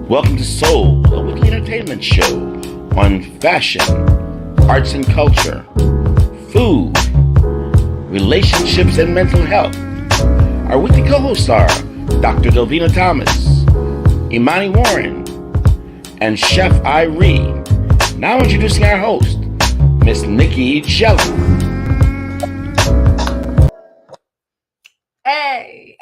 Welcome to Soul, a weekly entertainment show on fashion, arts and culture, food, relationships, and mental health. Our weekly co-hosts are Dr. Delvena Thomas, Imani Warren, and Chef Irie. Now introducing our host, Miss Nicky Gelin. Hey.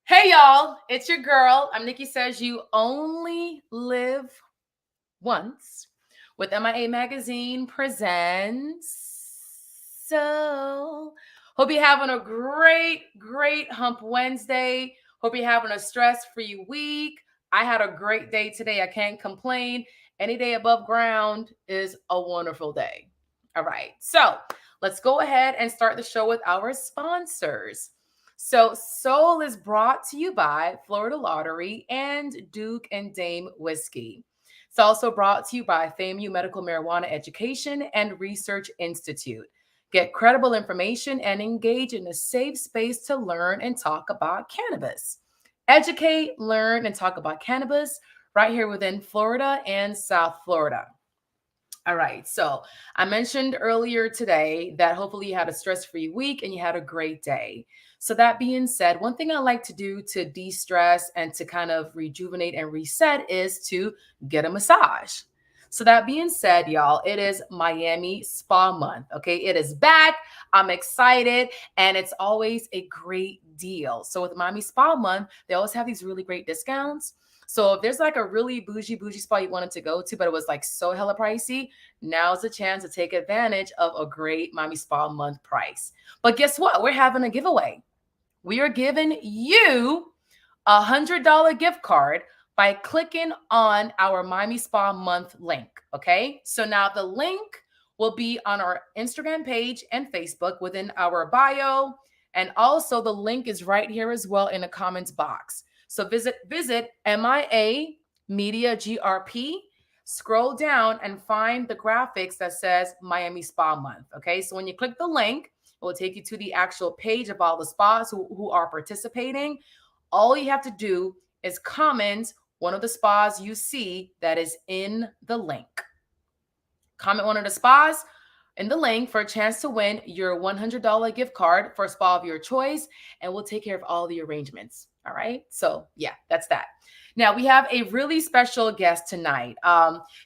Hey, y'all. It's your girl. I'm Nicky Says You Only Live Once with MIA Magazine presents. So, hope you're having a great Hump Wednesday. Hope you're having a stress-free week. I had a great day today. I can't complain. Any day above ground is a wonderful day. All right. So, let's go ahead and start the show with our sponsors. So, Soul is brought to you by Florida Lottery and Duke and Dame Whiskey. It's also brought to you by FAMU Medical Marijuana Education and Research Institute. Get credible information and engage in a safe space to learn and talk about cannabis. Educate, learn, and talk about cannabis right here within Florida and South Florida. All right. So I mentioned earlier today that hopefully you had a stress-free week and you had a great day. So that being said, one thing I like to do to de-stress and to kind of rejuvenate and reset is to get a massage. So that being said, y'all, it is Miami Spa Month. Okay. It is back. I'm excited. And it's always a great deal. So with Miami Spa Month, they always have these really great discounts. So if there's like a really bougie spa you wanted to go to, but it was like so hella pricey, now's the chance to take advantage of a great Miami Spa Month price. But guess what? We're having a giveaway. We are giving you a $100 gift card by clicking on our Miami Spa Month link. Okay. So now the link will be on our Instagram page and Facebook within our bio. And also the link is right here as well in the comments box. So visit MIA Media GRP, scroll down and find the graphics that says Miami Spa Month. Okay, so when you click the link, it will take you to the actual page of all the spas who are participating. All you have to do is comment one of the spas you see that is in the link. Comment one of the spas in the link for a chance to win your $100 gift card for a spa of your choice, and we'll take care of all the arrangements. All right. So yeah, that's that. Now we have a really special guest tonight.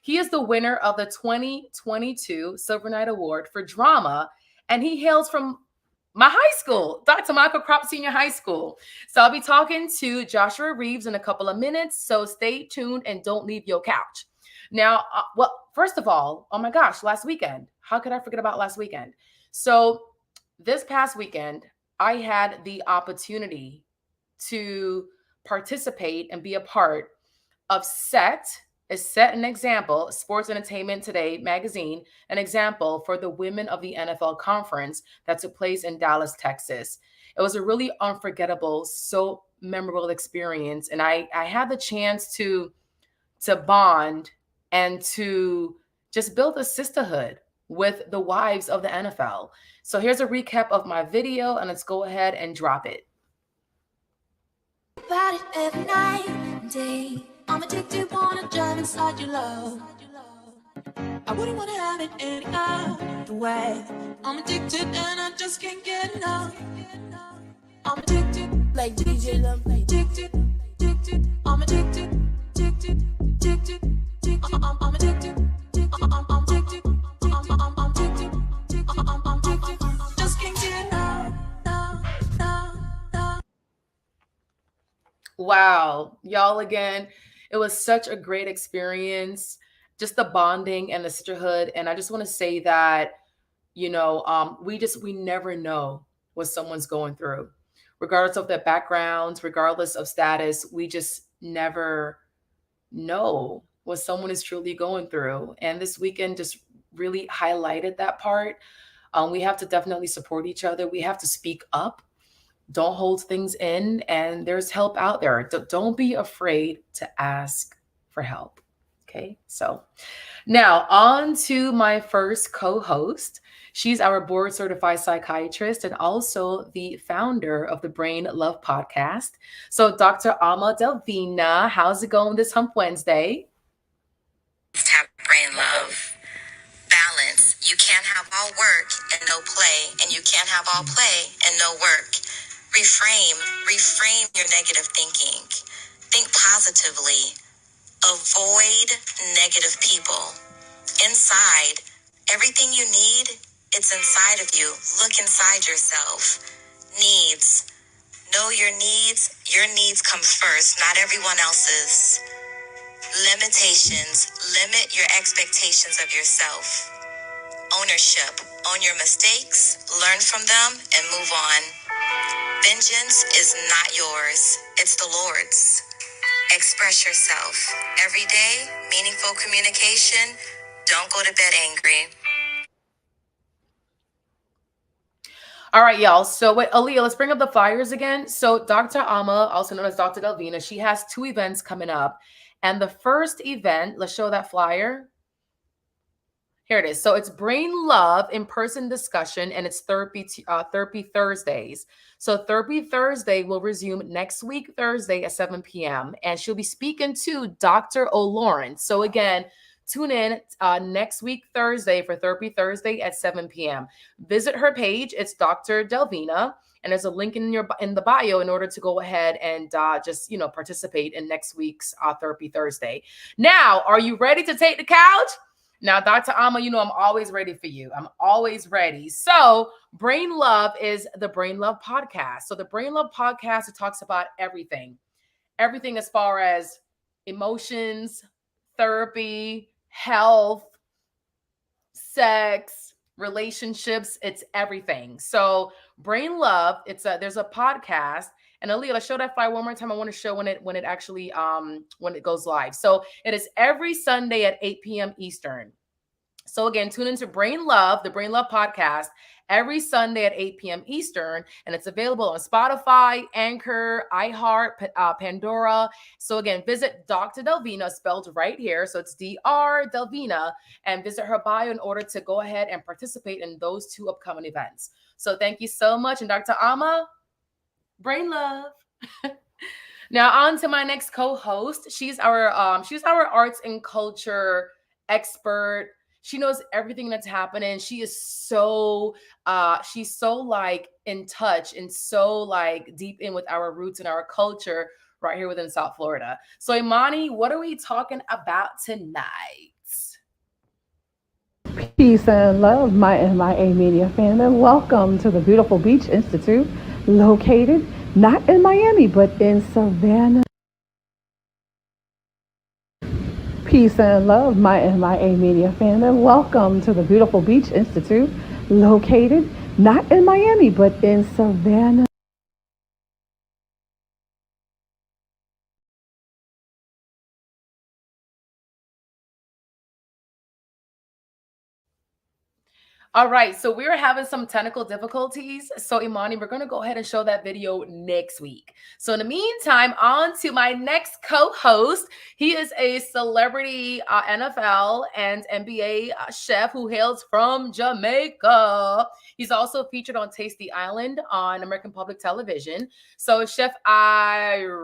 He is the winner of the 2022 Silver Knight Award for Drama, and he hails from my high school, Dr. Michael Crop Senior High School. So I'll be talking to Joshua Reaves in a couple of minutes. So stay tuned and don't leave your couch. Now, first of all, oh my gosh, last weekend. How could I forget about last weekend? So this past weekend, I had the opportunity to participate and be a part of Set an Example, Sports Entertainment Today magazine, an example for the women of the NFL conference that took place in Dallas, Texas. It was a really unforgettable, so memorable experience. And I had the chance to bond and to just build a sisterhood with the wives of the NFL. So here's a recap of my video, and let's go ahead and drop it. About it every night and day. I'm addicted, wanna drive inside your love. I wouldn't wanna have it any other way. I'm addicted and I just can't get enough. I'm addicted, like DJ Love, addicted. I'm addicted, I'm addicted, I'm addicted, just can't get enough. Wow, y'all, again, it was such a great experience, just the bonding and the sisterhood. And I just want to say that, we never know what someone's going through, regardless of their backgrounds, regardless of status. We just never know what someone is truly going through. And this weekend just really highlighted that part. We have to definitely support each other. We have to speak up. Don't hold things in, and there's help out there. Don't be afraid to ask for help. Okay, so now on to my first co-host. She's our board certified psychiatrist and also the founder of the Brain Love podcast. So, Dr. Alma Delvena, how's it going this Hump Wednesday? Have brain love. Balance. You can't have all work and no play, and you can't have all play and no work. Reframe your negative thinking. Think positively. Avoid negative people. Inside, everything you need, it's inside of you. Look inside yourself. Needs. Know your needs. Your needs come first, not everyone else's. Limitations. Limit your expectations of yourself. Ownership. Own your mistakes, learn from them, and move on. Vengeance is not yours, it's the Lord's. Express yourself. Every day, meaningful communication. Don't go to bed angry. All right, y'all. So wait, Aaliyah, let's bring up the flyers again. So Dr. Alma, also known as Dr. Delvena, she has 2 events coming up. And the first event, let's show that flyer. Here it is. So it's Brain Love in-person discussion, and it's Therapy Thursdays. So Therapy Thursday will resume next week, Thursday at 7 p.m. And she'll be speaking to Dr. O'Lawrence. So again, tune in next week, Thursday, for Therapy Thursday at 7 p.m. Visit her page. It's Dr. Delvena. And there's a link in the bio in order to go ahead and just, participate in next week's Therapy Thursday. Now, are you ready to take the couch? Now, Dr. Alma, I'm always ready for you. I'm always ready. So Brain Love is the Brain Love podcast. So the Brain Love podcast, it talks about everything as far as emotions, therapy, health, sex, relationships. It's everything. So Brain Love, there's a podcast. And Aaliyah, let's show that flyer one more time. I want to show when it actually when it goes live. So it is every Sunday at 8 p.m. Eastern. So again, tune into Brain Love, the Brain Love podcast, every Sunday at 8 p.m. Eastern, and it's available on Spotify, Anchor, iHeart, Pandora. So again, visit Dr. Delvena, spelled right here. So it's Dr. Delvena, and visit her bio in order to go ahead and participate in those 2 upcoming events. So thank you so much. And Dr. Alma, Brain Love. Now on to my next co-host. She's our arts and culture expert. She knows everything that's happening. She is she's so like in touch and so like deep in with our roots and our culture right here within South Florida. So Imani, what are we talking about tonight? Peace and love, my MIA Media family. Welcome to the beautiful Beach Institute, located not in Miami, but in Savannah. Peace and love, my MIA Media family. Welcome to the beautiful Beach Institute, located not in Miami, but in Savannah. All right, so we're having some technical difficulties. So Imani, we're going to go ahead and show that video next week. So in the meantime, on to my next co-host. He is a celebrity NFL and NBA chef who hails from Jamaica. He's also featured on Tasty Island on American Public Television. So Chef Irie.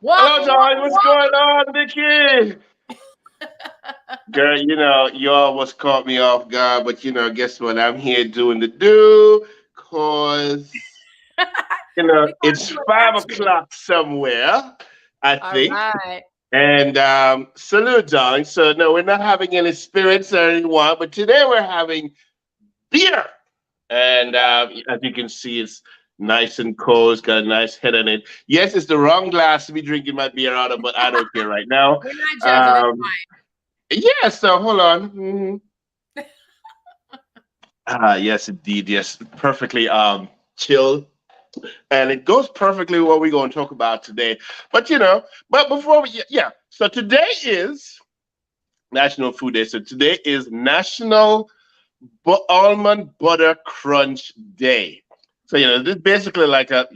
Hello, John. What's going on, Nicky? Girl, you almost caught me off guard, but guess what? I'm here doing the do, cause it's 5 o'clock somewhere, I think. All right. And salute, darling. So no, we're not having any spirits or anyone, but today we're having beer. And as you can see, it's nice and cold. It's got a nice head on it. Yes, it's the wrong glass to be drinking my beer out of, but I don't care right now. We're not judging. Yeah, so hold on. Yes, indeed. Yes, perfectly chill. And it goes perfectly with what we're going to talk about today. But before so today is National Food Day. So today is National Almond Butter Crunch Day. So this is basically like a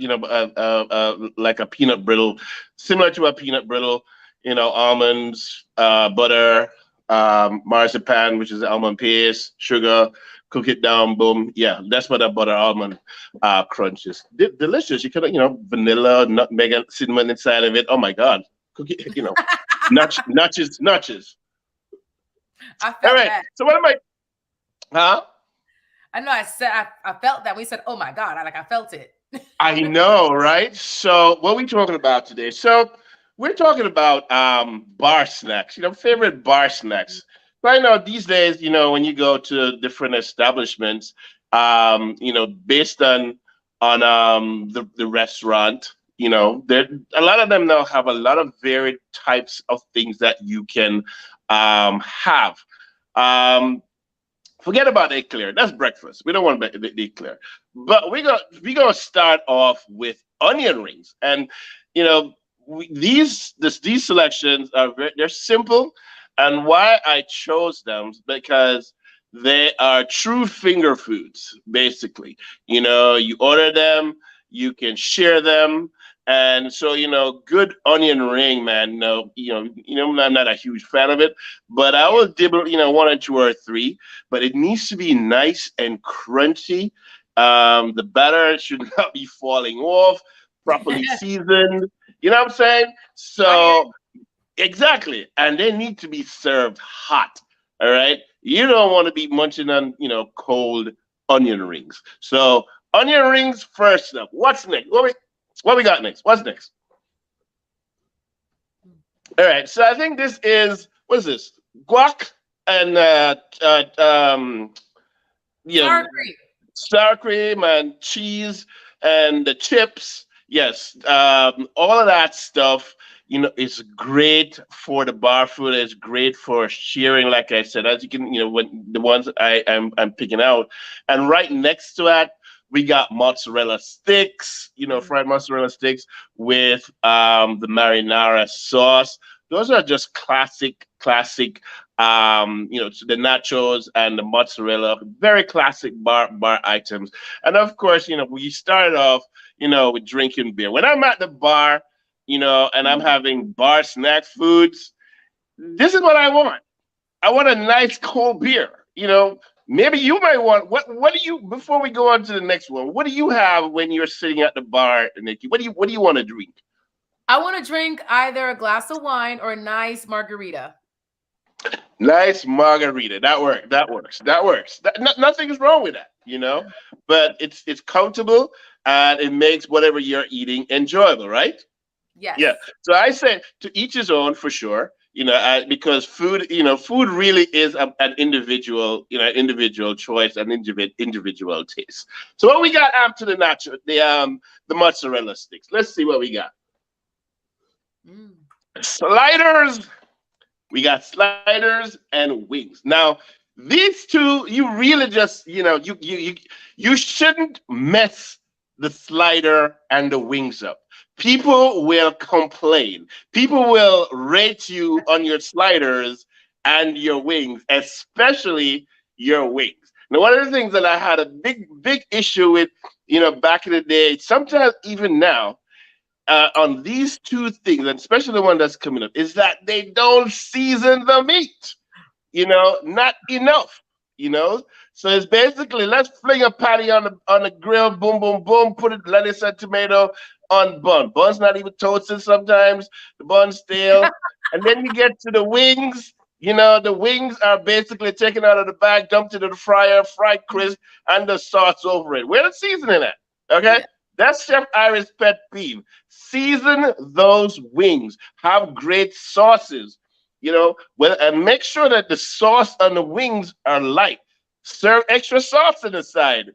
like a peanut brittle, similar to a peanut brittle. Almonds, butter, marzipan, which is almond paste, sugar, cook it down, boom. Yeah, that's what a butter almond crunch is. Delicious. You can, vanilla, nutmeg, and cinnamon inside of it. Oh my God. Cook it, notches. I All felt right. that. So what am I? Huh? I know I said I felt that. We said, oh my God, I felt it. I know, right? So what are we talking about today? So we're talking about bar snacks, favorite bar snacks. Right now, these days, when you go to different establishments, based on the restaurant, there a lot of them now have a lot of varied types of things that you can have. Um, Forget about eclair. That's breakfast. We don't want the eclair. But we gonna start off with onion rings, and these selections are they're simple, and why I chose them is because they are true finger foods. Basically, you order them, you can share them. And so, good onion ring, man. I'm not a huge fan of it, but I will dibble, one or two or three, but it needs to be nice and crunchy. The batter should not be falling off, properly seasoned. You know what I'm saying? So, exactly. And they need to be served hot. All right. You don't want to be munching on, cold onion rings. So, onion rings first up. What's next? What we got next? What's next? All right. So, I think this is, what is this? Guac and sour cream and cheese and the chips. Yes, all of that stuff. Is great for the bar food. It's great for sharing. Like I said, as you can, when the ones I'm picking out, and right next to that. We got mozzarella sticks, fried mozzarella sticks with the marinara sauce. Those are just classic, the nachos and the mozzarella, very classic bar items. And of course, we started off, with drinking beer. When I'm at the bar, and I'm having bar snack foods, this is what I want. I want a nice cold beer, Maybe you might want what do you before we go on to the next one, what do you have when you're sitting at the bar, Nicky? What do you want to drink? I want to drink either a glass of wine or a nice margarita. Nice margarita. That works. Nothing is wrong with that, But it's comfortable and it makes whatever you're eating enjoyable, right? Yes. Yeah. So I say to each his own for sure. Because food really is an individual choice and individual taste. So what we got after the nacho, the mozzarella sticks. Let's see what we got. Sliders. We got sliders and wings. Now, these two, you really just, you shouldn't mess the slider and the wings up. People will complain. People will rate you on your sliders and your wings, especially your wings. Now, one of the things that I had a big issue with, back in the day, sometimes even now, on these two things, and especially the one that's coming up, is that they don't season the meat. Not enough. So it's basically let's fling a patty on the grill, boom, boom, boom, put it lettuce and tomato on bun. Bun's not even toasted sometimes. The bun's stale. And then you get to the wings. The wings are basically taken out of the bag, dumped into the fryer, fried crisp, and the sauce over it. Where the seasoning at? Okay? Yeah. That's Chef Irie's pet peeve. Season those wings. Have great sauces. And make sure that the sauce on the wings are light. Serve extra sauce on the side,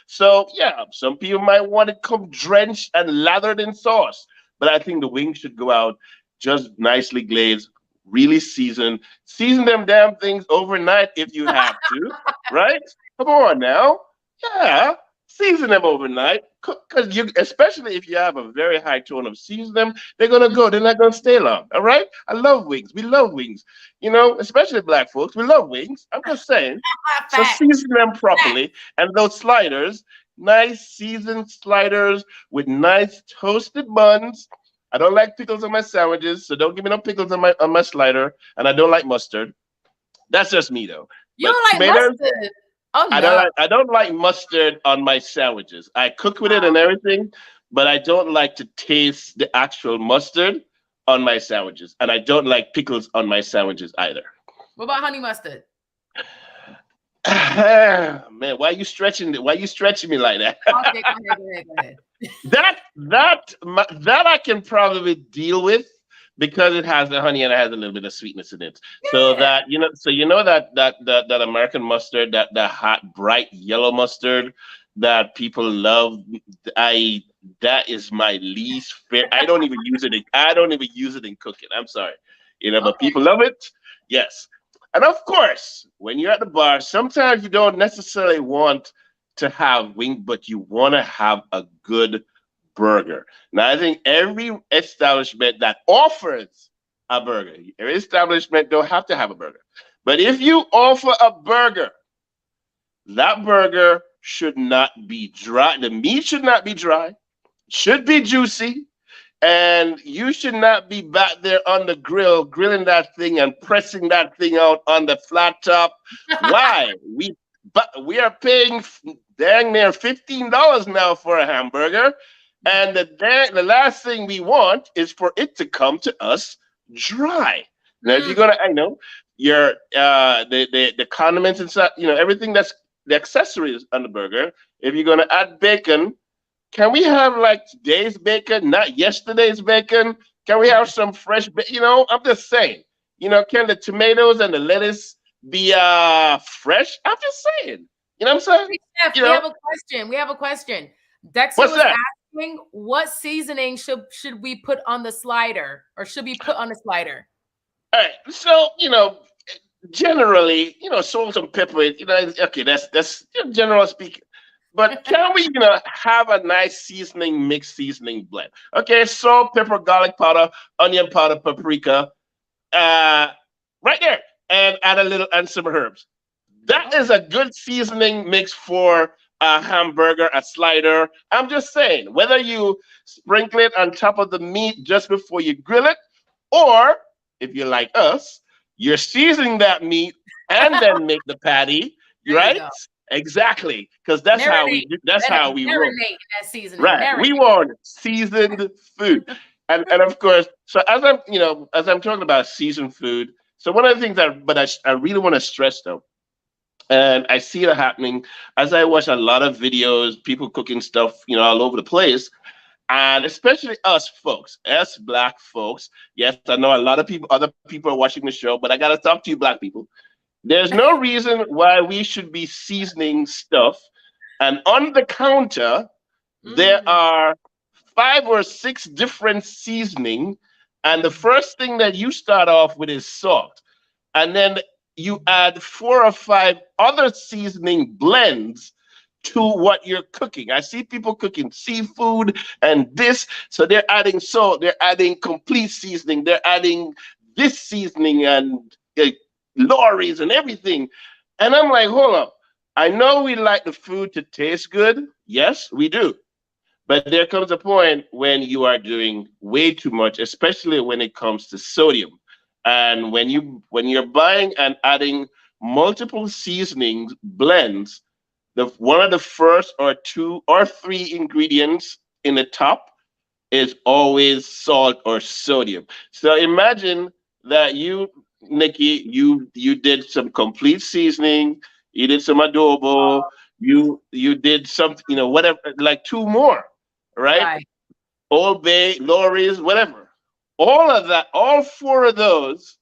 So yeah, some people might want it come drenched and lathered in sauce, but I think the wings should go out just nicely glazed, really seasoned. Season them damn things overnight if you have to, right? Come on now, yeah. Season them overnight, because especially if you have a very high tone of season them, they're gonna go. They're not gonna stay long. All right. I love wings. We love wings. Especially black folks. We love wings. I'm just saying. So season them properly, and those sliders, nice seasoned sliders with nice toasted buns. I don't like pickles on my sandwiches, so don't give me no pickles on my slider. And I don't like mustard. That's just me though. You But don't like tomatoes, mustard? Oh no. I don't like mustard on my sandwiches. I cook with it and everything, but I don't like to taste the actual mustard on my sandwiches. And I don't like pickles on my sandwiches either. What about honey mustard? Man, why are you stretching me like that? Okay, go ahead. That I can probably deal with because it has the honey and it has a little bit of sweetness in it. Yeah. So that that American mustard, that hot bright yellow mustard that people love, that is my least favorite. I don't even use it in cooking. I'm sorry. But people love it. Yes. And of course, when you're at the bar, sometimes you don't necessarily want to have wing, but you want to have a good burger. Now, I think every establishment that offers a burger, every establishment don't have to have a burger. But if you offer a burger, that burger should not be dry. The meat should not be dry, should be juicy. And you should not be back there on the grill, grilling that thing and pressing that thing out on the flat top. Why? We are paying dang near $15 now for a hamburger. And the last thing we want is for it to come to us dry. Now, if you're gonna, I know your the condiments inside, everything that's the accessories on the burger. If you're gonna add bacon, can we have like today's bacon, not yesterday's bacon? Can we have some fresh bacon? I'm just saying. Can the tomatoes and the lettuce be fresh? I'm just saying. You know what I'm saying? Chef, we have a question. Dexter What's was that? asking, what seasoning should we put on the slider, or should we put on the slider? All right. So, generally, salt and pepper, okay, that's general speaking. But can we, have a nice mixed seasoning blend? Okay, salt, pepper, garlic powder, onion powder, paprika, right there, and add and some herbs. That is a good seasoning mix for a hamburger, a slider. I'm just saying, whether you sprinkle it on top of the meat just before you grill it, or if you're like us, you're seasoning that meat and then make the patty, right? Exactly, because that's how we roll. Marinate that seasoning. Right, we want seasoned food, and of course. So as I'm talking about seasoned food. So one of the things I really want to stress though, and I see it happening as I watch a lot of videos, people cooking stuff, all over the place, and especially us Black folks. Yes, I know a lot of other people are watching the show, but I gotta talk to you, Black people. There's no reason why we should be seasoning stuff. And on the counter, there are 5 or 6 different seasoning. And the first thing that you start off with is salt. And then you add 4 or 5 other seasoning blends to what you're cooking. I see people cooking seafood and this. So they're adding salt, they're adding complete seasoning, they're adding this seasoning and lorries and everything. And I'm like, hold up. I know we like the food to taste good. Yes, we do. But there comes a point when you are doing way too much, especially when it comes to sodium. And when you're buying and adding multiple seasoning blends, one of the first or 2 or 3 ingredients in the top is always salt or sodium. So imagine that you, Nicky, you did some complete seasoning, you did some adobo, you did something, whatever, like 2 more, right? Old Bay, Lorry's, whatever. All of that, all 4 of those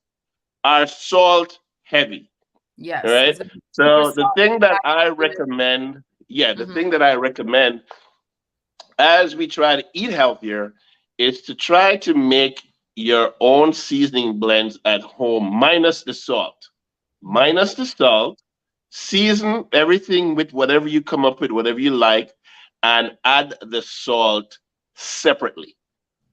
are salt heavy. Yes. Right. So the thing that I recommend, thing that I recommend as we try to eat healthier is to try to make your own seasoning blends at home, minus the salt. Minus the salt, season everything with whatever you come up with, whatever you like, and add the salt separately.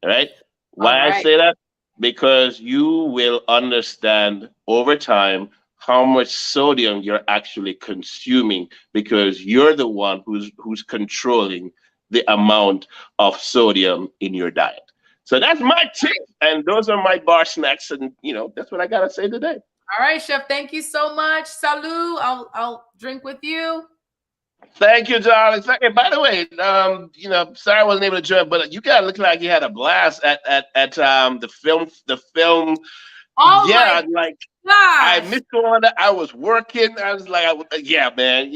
All right? Why I say that? Because you will understand over time how much sodium you're actually consuming, because you're the one who's controlling the amount of sodium in your diet. So that's my tip, and those are my bar snacks, and that's what I gotta say today. All right, Chef. Thank you so much. Salut. I'll drink with you. Thank you, darling. And by the way, sorry I wasn't able to join, but you guys look like you had a blast at the film. The film, Oh yeah, my like I gosh. missed on that. I was working. I was like, yeah, man.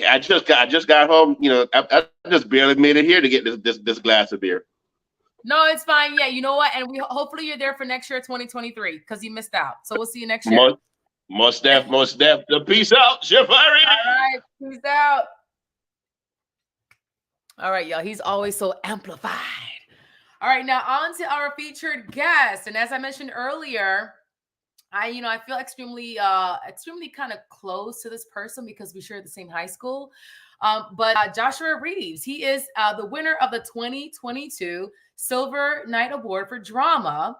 I just got home. I just barely made it here to get this glass of beer. No, it's fine. Yeah, you know what? And we hopefully you're there for next year, 2023, because you missed out. So we'll see you next year. Most def. Peace out, Chef Irie. All right, peace out. All right, y'all. He's always so amplified. All right, now on to our featured guest. And as I mentioned earlier, I feel extremely kind of close to this person because we share the same high school. But Joshua Reaves, he is the winner of the 2022 Silver Knight Award for Drama.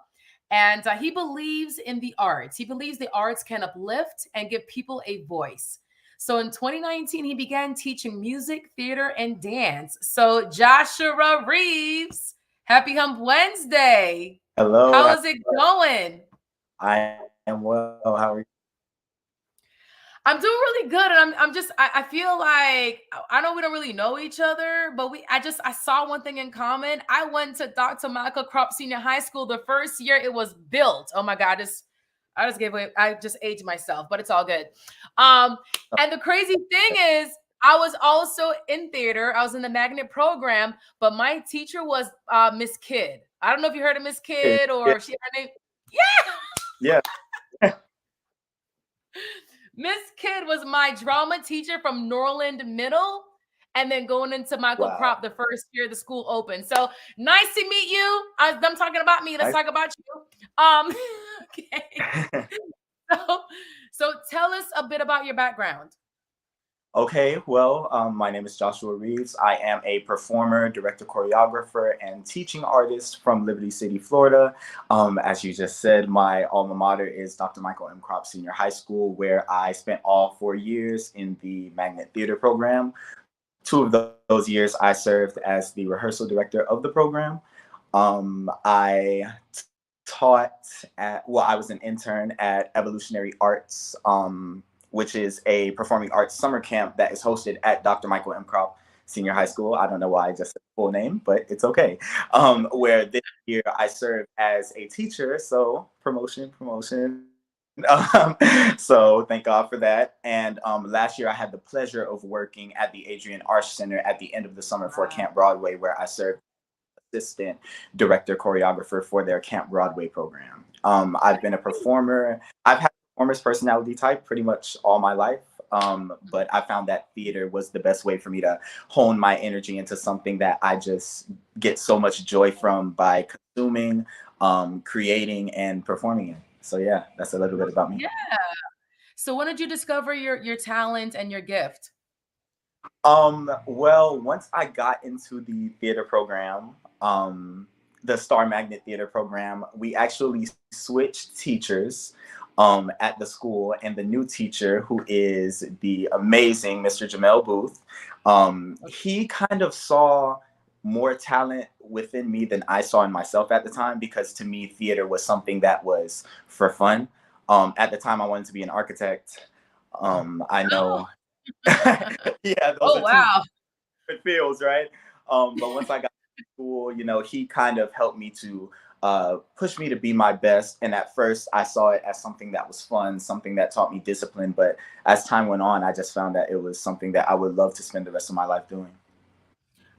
And he believes in the arts. He believes the arts can uplift and give people a voice. So in 2019, he began teaching music, theater, and dance. So Joshua Reaves, happy Hump Wednesday. Hello. How is it going? I am well. How are you? I'm doing really good. And I feel like, I know we don't really know each other, but I saw one thing in common. I went to Dr. Michael Kropp Senior High School the first year it was built. Oh my God, I just aged myself, but it's all good. And the crazy thing is, I was also in theater. I was in the magnet program, but my teacher was Miss Kidd. I don't know if you heard of Miss Kidd or her name. Yeah. Yeah. Miss Kidd was my drama teacher from Norland Middle, and then going into Michael Kropp the first year the school opened. So nice to meet you. I'm talking about me. Let's talk about you. Okay. So tell us a bit about your background. Okay, well, my name is Joshua Reaves. I am a performer, director, choreographer, and teaching artist from Liberty City, Florida. As you just said, my alma mater is Dr. Michael M. Kropp Senior High School, where I spent all 4 years in the Magnet Theater program. 2 of those years, I served as the rehearsal director of the program. I was an intern at Evolutionary Arts, which is a performing arts summer camp that is hosted at Dr. Michael M. Kropp Senior High School. I don't know why I just said the full name, but it's okay. Where this year I served as a teacher, so promotion. So thank God for that. And last year I had the pleasure of working at the Adrian Arch Center at the end of the summer for Camp Broadway, where I served assistant director choreographer for their Camp Broadway program. I've been a performer. I've had a performer's personality type pretty much all my life. But I found that theater was the best way for me to hone my energy into something that I just get so much joy from by consuming, creating, and performing in. So yeah, that's a little bit about me. Yeah. So when did you discover your talent and your gift? Well, once I got into the theater program, the Star Magnet Theater program, we actually switched teachers at the school, and the new teacher, who is the amazing Mr. Jamel Booth, he kind of saw more talent within me than I saw in myself at the time, because to me, theater was something that was for fun. At the time, I wanted to be an architect. I know. Yeah, those are two different fields, right? But once I got to school, he kind of helped me to push me to be my best. And at first, I saw it as something that was fun, something that taught me discipline. But as time went on, I just found that it was something that I would love to spend the rest of my life doing.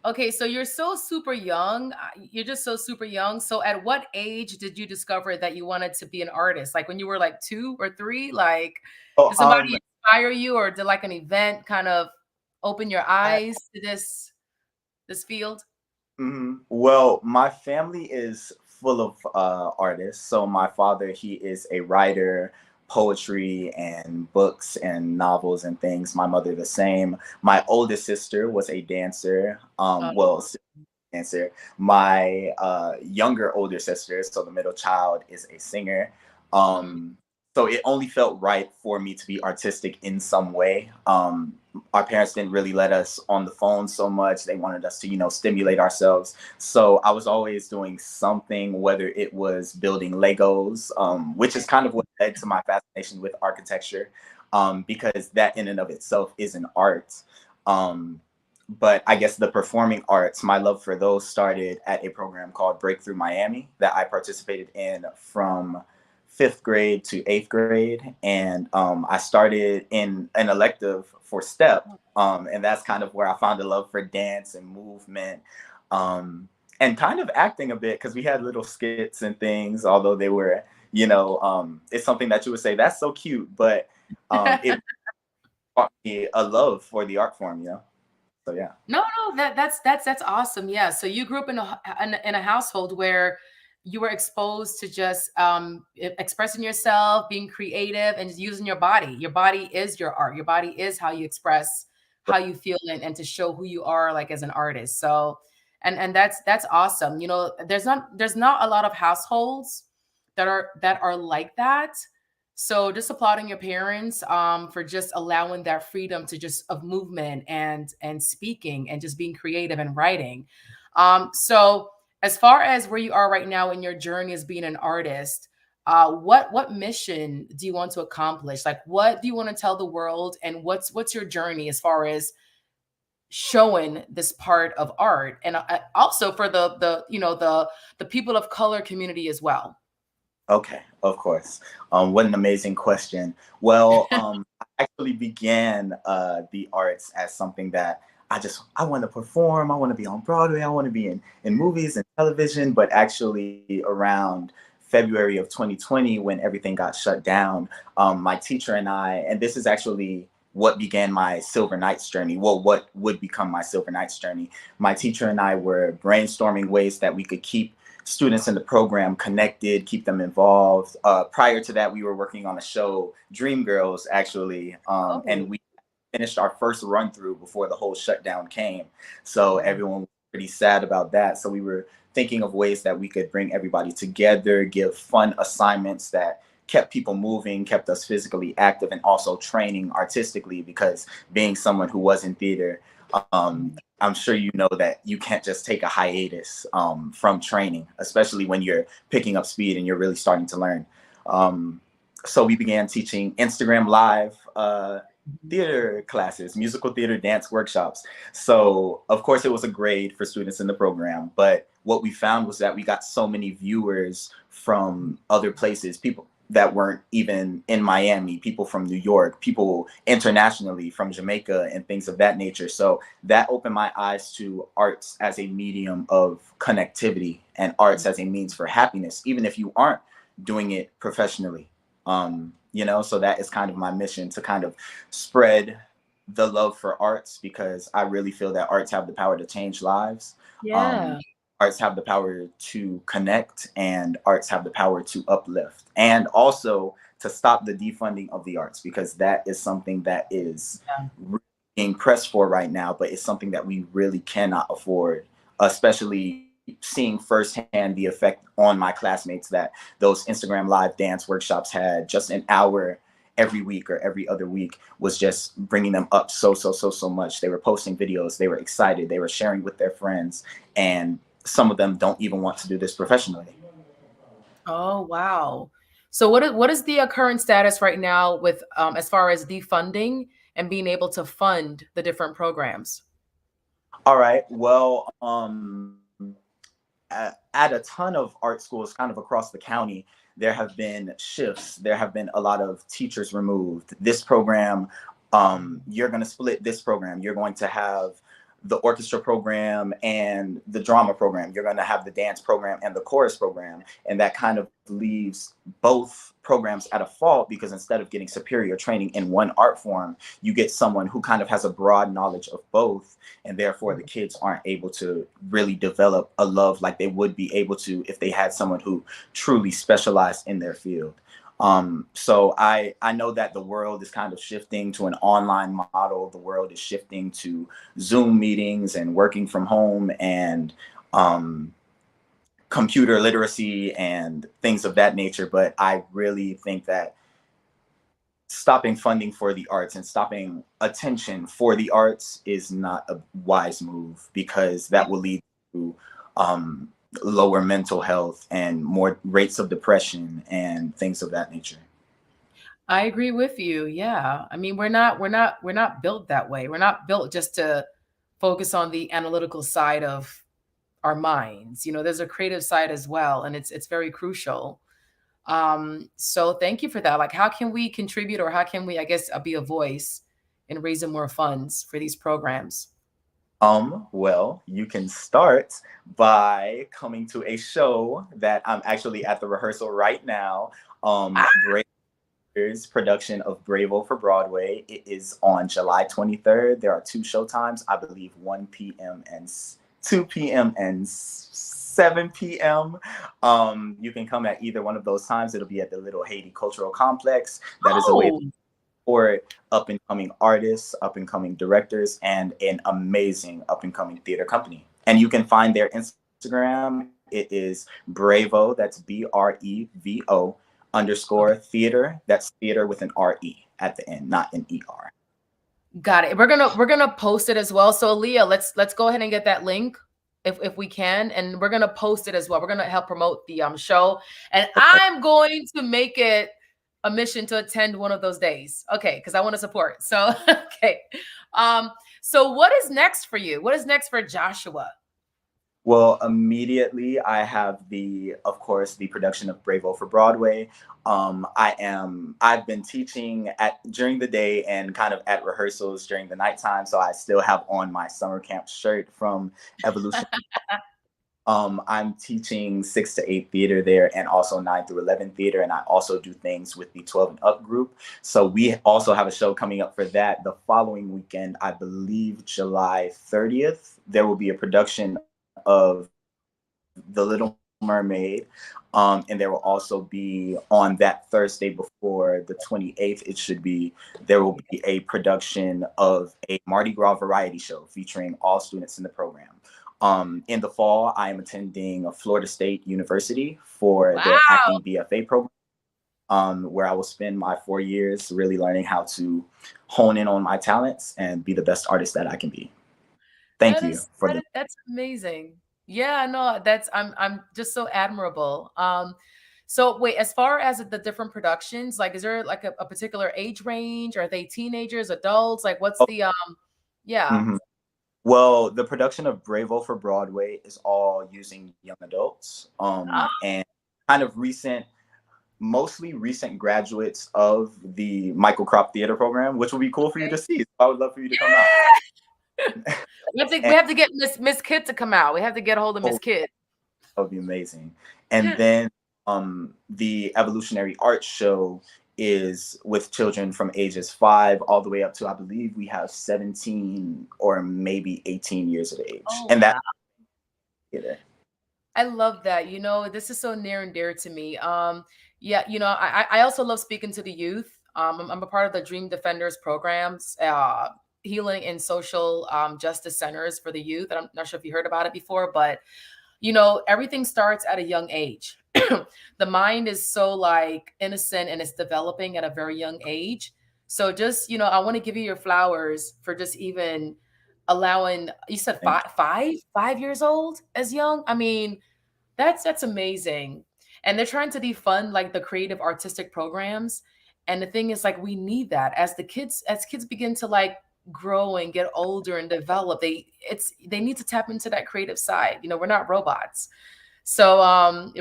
Okay, so you're so super young. You're just so super young. So at what age did you discover that you wanted to be an artist? Like when you were like 2 or 3? Like, did somebody inspire you, or did like an event kind of open your eyes to this field? Mm-hmm. Well, my family is full of artists. So my father, he is a writer, poetry and books and novels and things. My mother, the same. My oldest sister was a dancer. Dancer. My younger older sister, so the middle child, is a singer. So it only felt right for me to be artistic in some way. our parents didn't really let us on the phone so much. They wanted us to, stimulate ourselves. So I was always doing something, whether it was building Legos, which is kind of what led to my fascination with architecture, because that in and of itself is an art. But I guess the performing arts, my love for those started at a program called Breakthrough Miami that I participated in from 5th grade to 8th grade. And I started in an elective for step. And that's kind of where I found a love for dance and movement, and kind of acting a bit, because we had little skits and things, although they were, it's something that you would say, that's so cute. But it taught me a love for the art form, So yeah. No, that's awesome. Yeah. So you grew up in a household where you were exposed to just expressing yourself, being creative, and just using your body. Your body is your art. Your body is how you express how you feel, and to show who you are, like, as an artist. So, and that's awesome. There's not a lot of households that are like that. So just applauding your parents for just allowing that freedom to just of movement and speaking and just being creative and writing. So as far as where you are right now in your journey as being an artist, what mission do you want to accomplish? Like, what do you want to tell the world, and what's your journey as far as showing this part of art, and also for the people of color community as well? Okay, of course. What an amazing question. Well, I actually began the arts as something that I want to perform. I want to be on Broadway. I want to be in movies and television. But actually, around February of 2020, when everything got shut down, my teacher and I, and this is actually what began my Silver Nights journey. Well, what would become my Silver Nights journey. My teacher and I were brainstorming ways that we could keep students in the program connected, keep them involved. Prior to that, we were working on a show, Dreamgirls, actually, and we finished our first run through before the whole shutdown came. So everyone was pretty sad about that. So we were thinking of ways that we could bring everybody together, give fun assignments that kept people moving, kept us physically active, and also training artistically, because being someone who was in theater, I'm sure you know that you can't just take a hiatus from training, especially when you're picking up speed and you're really starting to learn. So we began teaching Instagram Live theater classes, musical theater dance workshops. So of course it was a grade for students in the program, but what we found was that we got so many viewers from other places, people that weren't even in Miami, people from New York, people internationally from Jamaica and things of that nature. So that opened my eyes to arts as a medium of connectivity and arts as a means for happiness, even if you aren't doing it professionally. So that is kind of my mission, to kind of spread the love for arts, because I really feel that arts have the power to change lives. Yeah. Arts have the power to connect, and arts have the power to uplift, and also to stop the defunding of the arts, because that is something that is really being pressed for right now, but it's something that we really cannot afford, especially seeing firsthand the effect on my classmates that those Instagram Live dance workshops had. Just an hour every week or every other week was just bringing them up so much. They were posting videos, they were excited, they were sharing with their friends, and some of them don't even want to do this professionally. Oh, wow. So what is the current status right now with as far as defunding and being able to fund the different programs? All right. Well, at a ton of art schools kind of across the county, there have been shifts. There have been a lot of teachers removed. This program, you're going to split this program. You're going to have the orchestra program and the drama program. You're going to have the dance program and the chorus program. And that kind of leaves both programs at a fault, because instead of getting superior training in one art form, you get someone who kind of has a broad knowledge of both. And therefore the kids aren't able to really develop a love like they would be able to if they had someone who truly specialized in their field. So I know that the world is kind of shifting to an online model. The world is shifting to Zoom meetings and working from home and computer literacy and things of that nature. But I really think that stopping funding for the arts and stopping attention for the arts is not a wise move, because that will lead to lower mental health and more rates of depression and things of that nature. I agree with you. Yeah. I mean, we're not built that way. We're not built just to focus on the analytical side of our minds. There's a creative side as well, and it's very crucial. So thank you for that. Like, how can we contribute, or how can we, I guess, be a voice in raising more funds for these programs? Well, you can start by coming to a show that I'm actually at the rehearsal right now. Brave's production of Bravo for Broadway. It is on July 23rd. There are 2 showtimes, I believe 1 p.m. and 2 p.m. and 7 p.m. You can come at either one of those times. It'll be at the Little Haiti Cultural Complex. That is a way for up and coming artists, up and coming directors, and an amazing up and coming theater company. And you can find their Instagram. It is Bravo, that's BREVO _ theater. That's theater with an RE at the end, not an ER. Got it. We're gonna post it as well. So Leah, let's go ahead and get that link if we can, and we're gonna post it as well. We're gonna help promote the show, and I'm going to make it a mission to attend one of those days. Okay, because I want to support. So okay. So what is next for you? What is next for Joshua? Well, immediately I have of course, the production of Bravo for Broadway. I've been teaching during the day and kind of at rehearsals during the nighttime. So I still have on my summer camp shirt from Evolution. I'm teaching 6 to 8 theater there, and also 9 through 11 theater. And I also do things with the 12 and up group. So we also have a show coming up for that the following weekend. I believe July 30th, there will be a production of The Little Mermaid. And there will also be, on that Thursday before the 28th, there will be a production of a Mardi Gras variety show featuring all students in the program. In the fall, I am attending Florida State University for their acting BFA program, where I will spend my 4 years really learning how to hone in on my talents and be the best artist that I can be. Thank you for that. That's amazing. Yeah, no, I'm just so admirable. So wait, as far as the different productions, like, is there like a particular age range? Are they teenagers, adults? Like, what's the yeah. Mm-hmm. Well, the production of Bravo for Broadway is all using young adults, and kind of mostly recent graduates of the Michael Crop Theater program, which will be cool for you to see. So I would love for you to come out. We have to get Miss Kidd to come out. We have to get a hold of Miss Kidd. That would be amazing. And then the Evolutionary Arts Show is with children from ages 5 all the way up to, I believe we have 17 or maybe 18 years of age. And that I love that. This is so near and dear to me. Yeah, I also love speaking to the youth. I'm a part of the Dream Defenders programs, healing and social justice centers for the youth. I'm not sure if you heard about it before, but everything starts at a young age. The mind is so like innocent, and it's developing at a very young age. So just, I want to give you your flowers for just even allowing, you said 5 years old as young. I mean, that's amazing. And they're trying to defund like the creative artistic programs. And the thing is, like, we need that as kids begin to like grow and get older and develop. They need to tap into that creative side. We're not robots. So I'm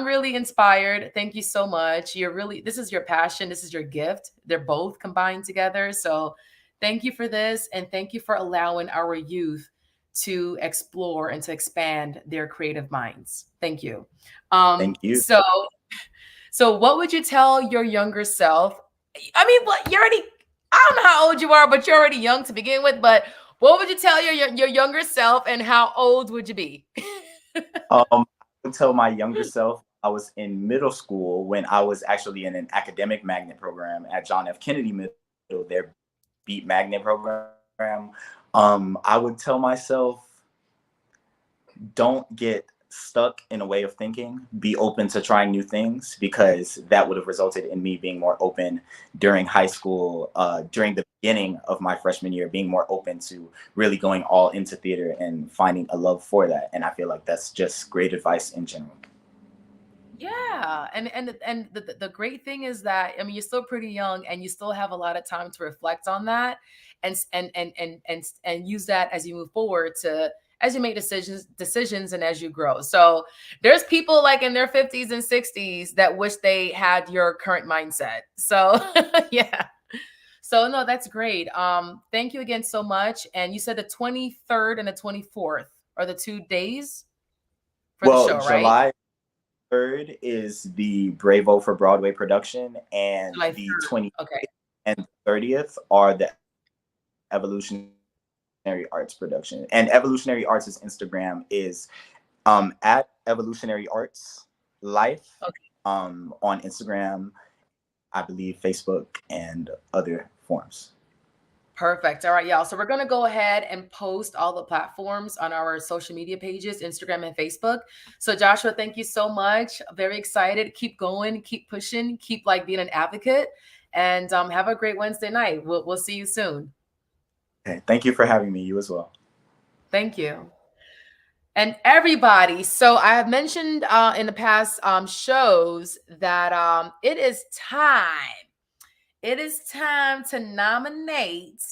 really inspired. Thank you so much. This is your passion. This is your gift. They're both combined together. So thank you for this. And thank you for allowing our youth to explore and to expand their creative minds. Thank you. Thank you. So what would you tell your younger self? I mean, I don't know how old you are, but you're already young to begin with. But what would you tell your younger self, and how old would you be? I would tell my younger self, I was in middle school when I was actually in an academic magnet program at John F. Kennedy Middle, their Beat Magnet program. I would tell myself, don't get stuck in a way of thinking, be open to trying new things, because that would have resulted in me being more open during high school, during the beginning of my freshman year, being more open to really going all into theater and finding a love for that. And I feel like that's just great advice in general. Yeah, and the great thing is that, I mean, you're still pretty young and you still have a lot of time to reflect on that and use that as you move forward, to as you make decisions and as you grow. So there's people like in their 50s and 60s that wish they had your current mindset. So yeah. So no, that's great. Thank you again so much. And you said the 23rd and the 24th are the 2 days for the show, right? July 3rd is the Bravo for Broadway production, and July the 3rd. 20th Okay. and 30th are the Evolutionary Arts production. And Evolutionary Arts' Instagram is at Evolutionary Arts Life, Okay. on Instagram, I believe Facebook, and other forms. Perfect. All right, y'all. So we're going to go ahead and post all the platforms on our social media pages, Instagram and Facebook. So Joshua, thank you so much. Very excited. Keep going, keep pushing, keep like being an advocate, and have a great Wednesday night. We'll see you soon. Okay. Thank you for having me. You as well. Thank you. And everybody, so I have mentioned in the past shows that it is time. It is time to nominate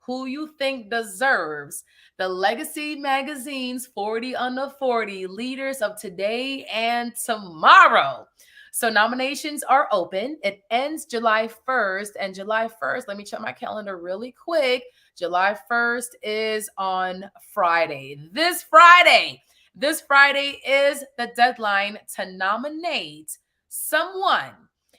who you think deserves the Legacy Magazine's 40 Under 40 Leaders of Today and Tomorrow. So nominations are open. It ends July 1st. And July 1st, let me check my calendar really quick. July 1st is on Friday. This Friday is the deadline to nominate someone.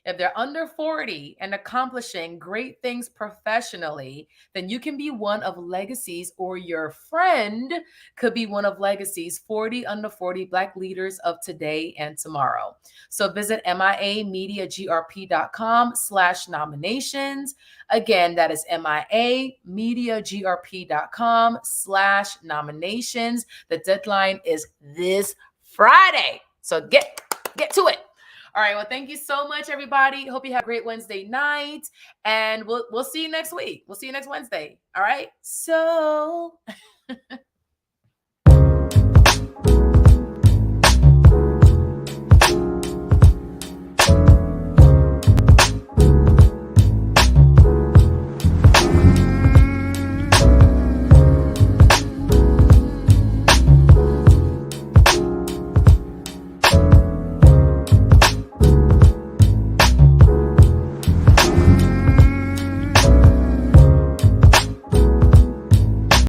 If they're under 40 and accomplishing great things professionally, then you can be one of Legacy's, or your friend could be one of Legacy's 40 under 40 Black leaders of today and tomorrow. So visit miamediagrp.com/nominations. Again, that is miamediagrp.com/nominations. The deadline is this Friday. So get to it. All right. Well, thank you so much, everybody. Hope you have a great Wednesday night, and we'll see you next week. We'll see you next Wednesday. All right. So